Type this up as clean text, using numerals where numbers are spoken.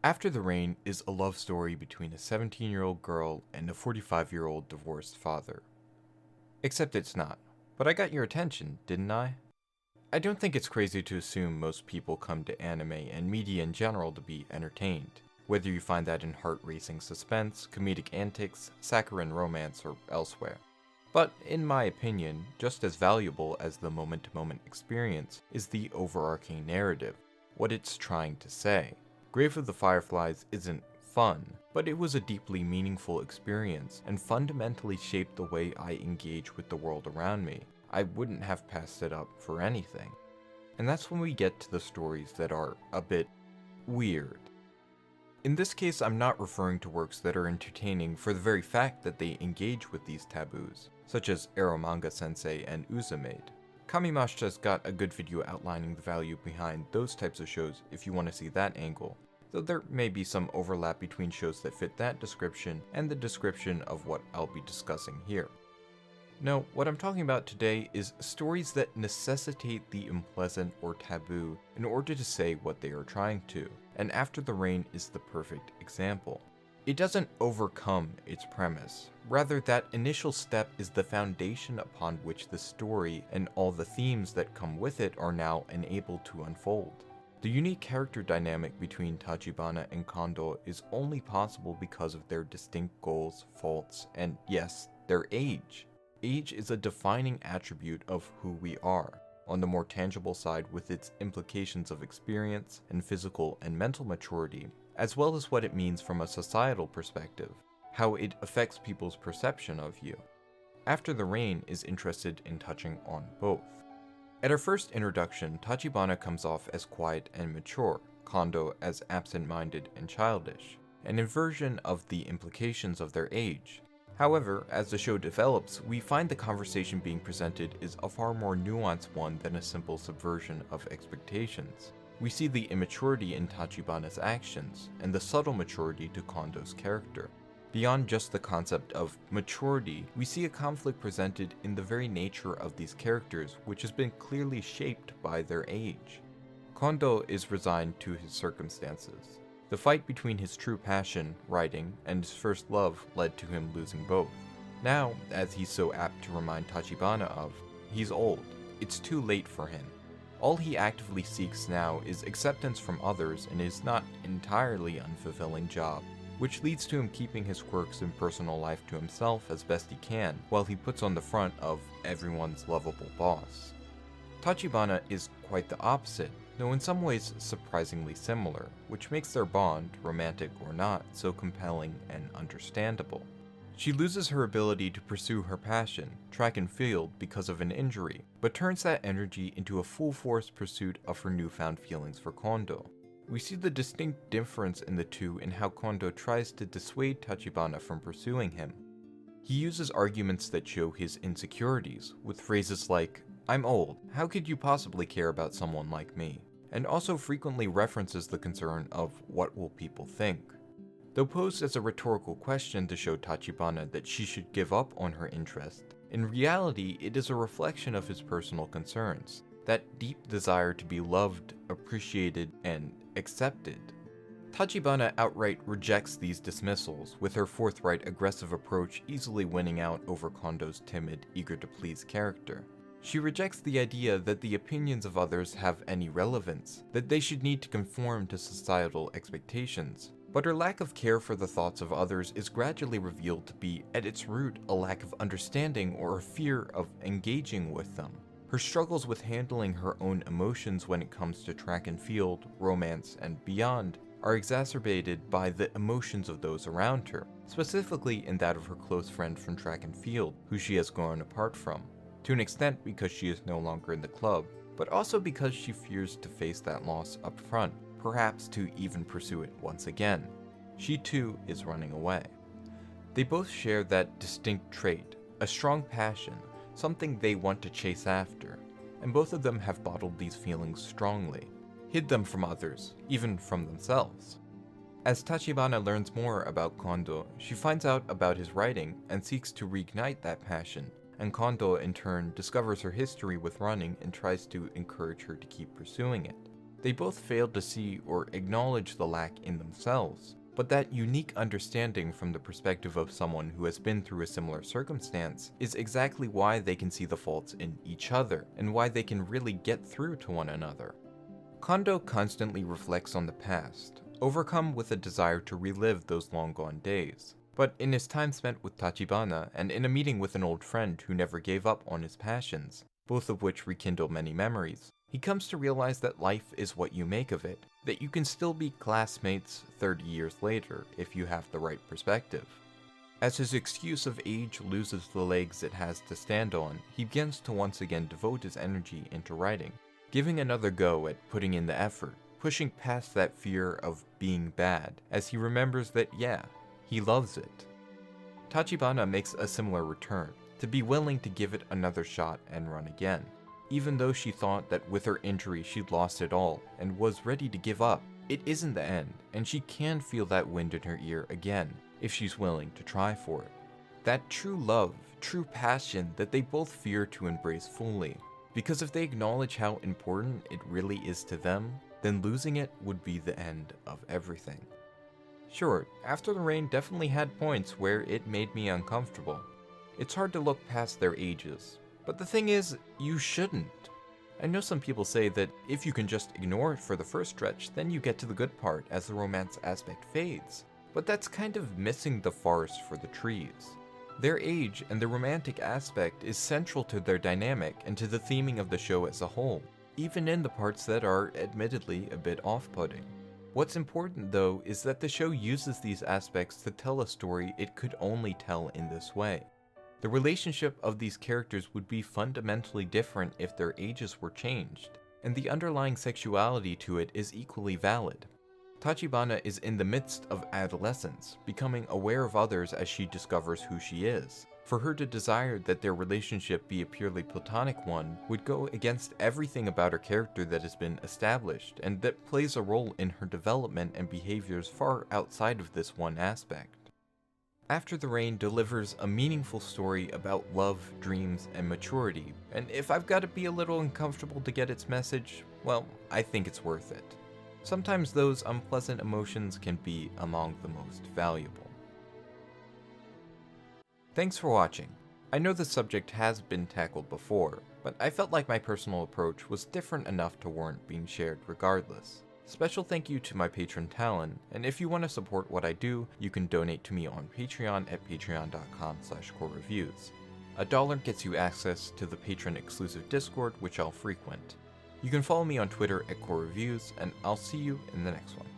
After the Rain is a love story between a 17-year-old girl and a 45-year-old divorced father. Except it's not. But I got your attention, didn't I? I don't think it's crazy to assume most people come to anime and media in general to be entertained, whether you find that in heart-racing suspense, comedic antics, saccharine romance, or elsewhere. But, in my opinion, just as valuable as the moment-to-moment experience is the overarching narrative, what it's trying to say. Grave of the Fireflies isn't fun, but it was a deeply meaningful experience and fundamentally shaped the way I engage with the world around me. I wouldn't have passed it up for anything. And that's when we get to the stories that are a bit weird. In this case, I'm not referring to works that are entertaining for the very fact that they engage with these taboos, such as Eromanga Sensei and Uzumade. Kamimashita's got a good video outlining the value behind those types of shows if you want to see that angle, though there may be some overlap between shows that fit that description and the description of what I'll be discussing here. No, what I'm talking about today is stories that necessitate the unpleasant or taboo in order to say what they are trying to, and After the Rain is the perfect example. It doesn't overcome its premise. Rather, that initial step is the foundation upon which the story and all the themes that come with it are now enabled to unfold. The unique character dynamic between Tachibana and Kondo is only possible because of their distinct goals, faults, and yes, their age. Age is a defining attribute of who we are, on the more tangible side with its implications of experience and physical and mental maturity, as well as what it means from a societal perspective, how it affects people's perception of you. After the Rain is interested in touching on both. At our first introduction, Tachibana comes off as quiet and mature, Kondo as absent-minded and childish, an inversion of the implications of their age. However, as the show develops, we find the conversation being presented is a far more nuanced one than a simple subversion of expectations. We see the immaturity in Tachibana's actions, and the subtle maturity to Kondo's character. Beyond just the concept of maturity, we see a conflict presented in the very nature of these characters, which has been clearly shaped by their age. Kondo is resigned to his circumstances. The fight between his true passion, writing, and his first love led to him losing both. Now, as he's so apt to remind Tachibana of, he's old. It's too late for him. All he actively seeks now is acceptance from others in his not entirely unfulfilling job, which leads to him keeping his quirks and personal life to himself as best he can, while he puts on the front of everyone's lovable boss. Tachibana is quite the opposite, though in some ways surprisingly similar, which makes their bond, romantic or not, so compelling and understandable. She loses her ability to pursue her passion, track and field, because of an injury, but turns that energy into a full-force pursuit of her newfound feelings for Kondo. We see the distinct difference in the two in how Kondo tries to dissuade Tachibana from pursuing him. He uses arguments that show his insecurities, with phrases like, "I'm old, how could you possibly care about someone like me?" and also frequently references the concern of what will people think. Though posed as a rhetorical question to show Tachibana that she should give up on her interest, in reality it is a reflection of his personal concerns, that deep desire to be loved, appreciated, and accepted. Tachibana outright rejects these dismissals, with her forthright, aggressive approach easily winning out over Kondo's timid, eager-to-please character. She rejects the idea that the opinions of others have any relevance, that they should need to conform to societal expectations. But her lack of care for the thoughts of others is gradually revealed to be, at its root, a lack of understanding or a fear of engaging with them. Her struggles with handling her own emotions when it comes to track and field, romance, and beyond are exacerbated by the emotions of those around her, specifically in that of her close friend from track and field, who she has grown apart from. To an extent because she is no longer in the club, but also because she fears to face that loss up front, perhaps to even pursue it once again. She too is running away. They both share that distinct trait, a strong passion, something they want to chase after, and both of them have bottled these feelings strongly, hid them from others, even from themselves. As Tachibana learns more about Kondo, she finds out about his writing and seeks to reignite that passion, and Kondo in turn discovers her history with running and tries to encourage her to keep pursuing it. They both failed to see or acknowledge the lack in themselves, but that unique understanding from the perspective of someone who has been through a similar circumstance is exactly why they can see the faults in each other, and why they can really get through to one another. Kondo constantly reflects on the past, overcome with a desire to relive those long-gone days. But in his time spent with Tachibana, and in a meeting with an old friend who never gave up on his passions, both of which rekindle many memories, he comes to realize that life is what you make of it, that you can still be classmates 30 years later if you have the right perspective. As his excuse of age loses the legs it has to stand on, he begins to once again devote his energy into writing, giving another go at putting in the effort, pushing past that fear of being bad, as he remembers that yeah, he loves it. Tachibana makes a similar return, to be willing to give it another shot and run again. Even though she thought that with her injury she'd lost it all and was ready to give up, it isn't the end, and she can feel that wind in her ear again, if she's willing to try for it. That true love, true passion that they both fear to embrace fully, because if they acknowledge how important it really is to them, then losing it would be the end of everything. Sure, After the Rain definitely had points where it made me uncomfortable. It's hard to look past their ages, but the thing is, you shouldn't. I know some people say that if you can just ignore it for the first stretch, then you get to the good part as the romance aspect fades, but that's kind of missing the forest for the trees. Their age and the romantic aspect is central to their dynamic and to the theming of the show as a whole, even in the parts that are admittedly a bit off-putting. What's important though is that the show uses these aspects to tell a story it could only tell in this way. The relationship of these characters would be fundamentally different if their ages were changed, and the underlying sexuality to it is equally valid. Tachibana is in the midst of adolescence, becoming aware of others as she discovers who she is. For her to desire that their relationship be a purely platonic one would go against everything about her character that has been established, and that plays a role in her development and behaviors far outside of this one aspect. After the Rain delivers a meaningful story about love, dreams, and maturity, and if I've got to be a little uncomfortable to get its message, well, I think it's worth it. Sometimes those unpleasant emotions can be among the most valuable. Thanks for watching. I know this subject has been tackled before, but I felt like my personal approach was different enough to warrant being shared regardless. Special thank you to my patron Talon, and if you want to support what I do, you can donate to me on Patreon at patreon.com/KoiReviews. $1 gets you access to the patron exclusive Discord, which I'll frequent. You can follow me on Twitter at KoiReviews, and I'll see you in the next one.